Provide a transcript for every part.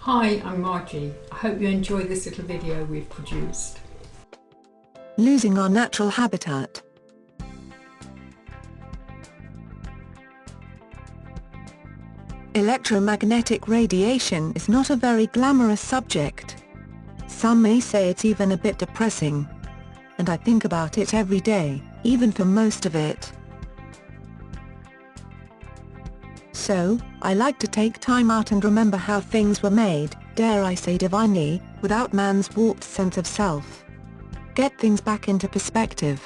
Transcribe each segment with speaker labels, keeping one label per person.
Speaker 1: Hi, I'm Margie. I hope you enjoy this little video we've produced.
Speaker 2: Losing our natural habitat. Electromagnetic radiation is not a very glamorous subject. Some may say it's even a bit depressing. And I think about it every day, even for most of it. So, I like to take time out and remember how things were made, dare I say divinely, without man's warped sense of self. Get things back into perspective.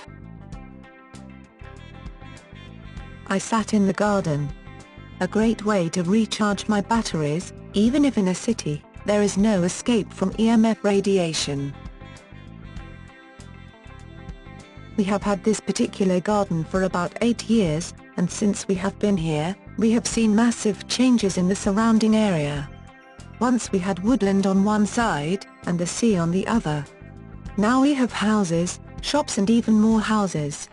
Speaker 2: I sat in the garden. A great way to recharge my batteries, even if in a city, there is no escape from EMF radiation. We have had this particular garden for about 8 years, and since we have been here, we have seen massive changes in the surrounding area. Once we had woodland on one side, and the sea on the other. Now we have houses, shops and even more houses.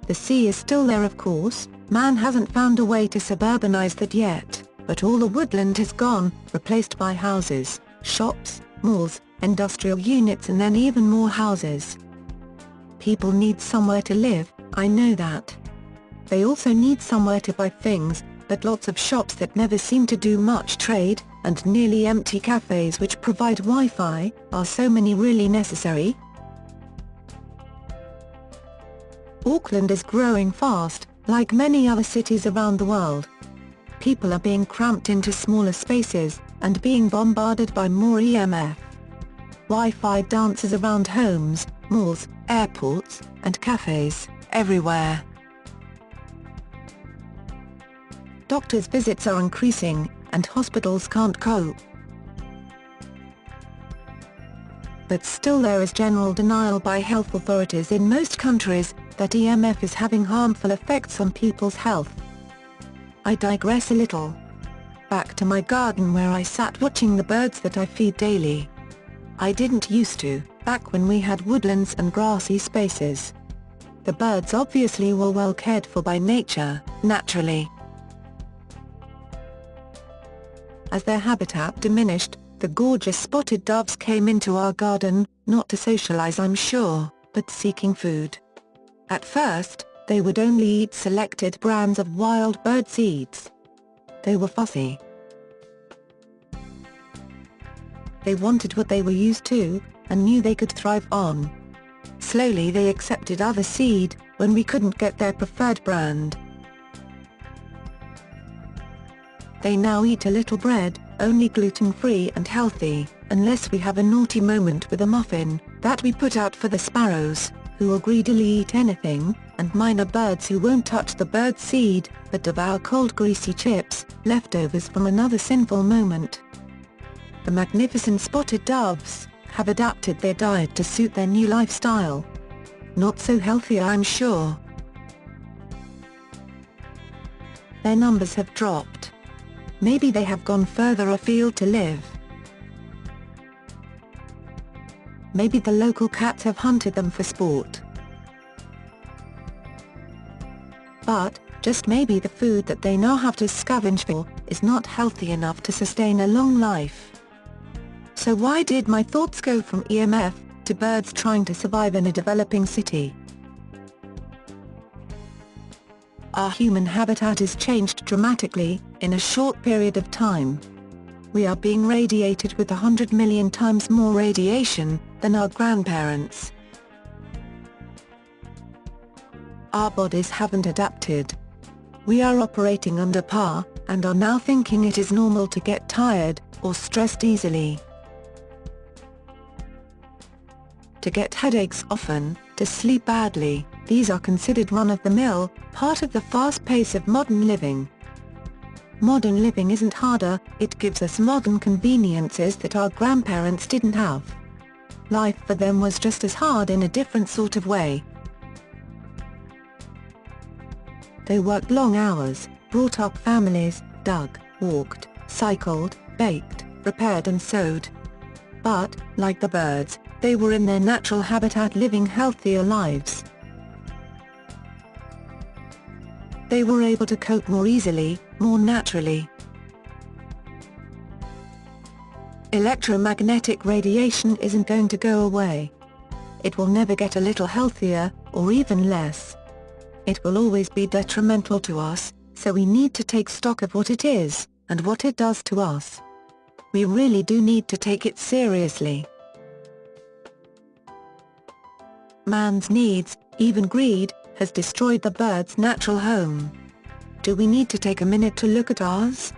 Speaker 2: The sea is still there of course, man hasn't found a way to suburbanise that yet, but all the woodland has gone, replaced by houses, shops, malls, industrial units and then even more houses. People need somewhere to live, I know that. They also need somewhere to buy things, but lots of shops that never seem to do much trade, and nearly empty cafes which provide Wi-Fi, are so many really necessary? Auckland is growing fast, like many other cities around the world. People are being cramped into smaller spaces, and being bombarded by more EMF. Wi-Fi dances around homes, malls, airports, and cafes, everywhere. Doctors' visits are increasing, and hospitals can't cope. But still there is general denial by health authorities in most countries, that EMF is having harmful effects on people's health. I digress a little. Back to my garden where I sat watching the birds that I feed daily. I didn't used to, back when we had woodlands and grassy spaces. The birds obviously were well cared for by nature, naturally. As their habitat diminished, the gorgeous spotted doves came into our garden, not to socialize I'm sure, but seeking food. At first, they would only eat selected brands of wild bird seeds. They were fussy. They wanted what they were used to, and knew they could thrive on. Slowly they accepted other seed, when we couldn't get their preferred brand. They now eat a little bread, only gluten-free and healthy, unless we have a naughty moment with a muffin, that we put out for the sparrows, who will greedily eat anything, and minor birds who won't touch the bird seed, but devour cold greasy chips, leftovers from another sinful moment. The magnificent spotted doves have adapted their diet to suit their new lifestyle. Not so healthy I'm sure. Their numbers have dropped. Maybe they have gone further afield to live. Maybe the local cats have hunted them for sport. But, just maybe the food that they now have to scavenge for, is not healthy enough to sustain a long life. So why did my thoughts go from EMF, to birds trying to survive in a developing city? Our human habitat is changed dramatically, in a short period of time. We are being radiated with 100 million times more radiation, than our grandparents. Our bodies haven't adapted. We are operating under par, and are now thinking it is normal to get tired, or stressed easily. To get headaches often, to sleep badly, these are considered run-of-the-mill, part of the fast pace of modern living. Modern living isn't harder, it gives us modern conveniences that our grandparents didn't have. Life for them was just as hard in a different sort of way. They worked long hours, brought up families, dug, walked, cycled, baked, repaired and sewed. But, like the birds, they were in their natural habitat living healthier lives. They were able to cope more easily, more naturally. Electromagnetic radiation isn't going to go away. It will never get a little healthier, or even less. It will always be detrimental to us, so we need to take stock of what it is, and what it does to us. We really do need to take it seriously. Man's needs, even greed, has destroyed the bird's natural home. Do we need to take a minute to look at ours?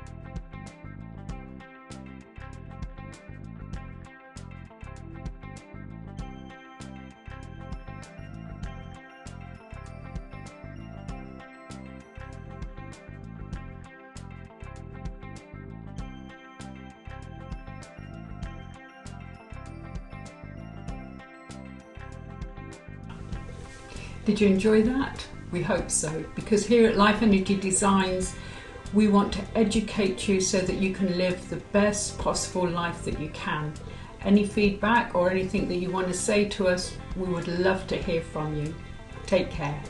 Speaker 1: Did you enjoy that? We hope so, because here at Life Energy Designs we want to educate you so that you can live the best possible life that you can. Any feedback or anything that you want to say to us, we would love to hear from you. Take care.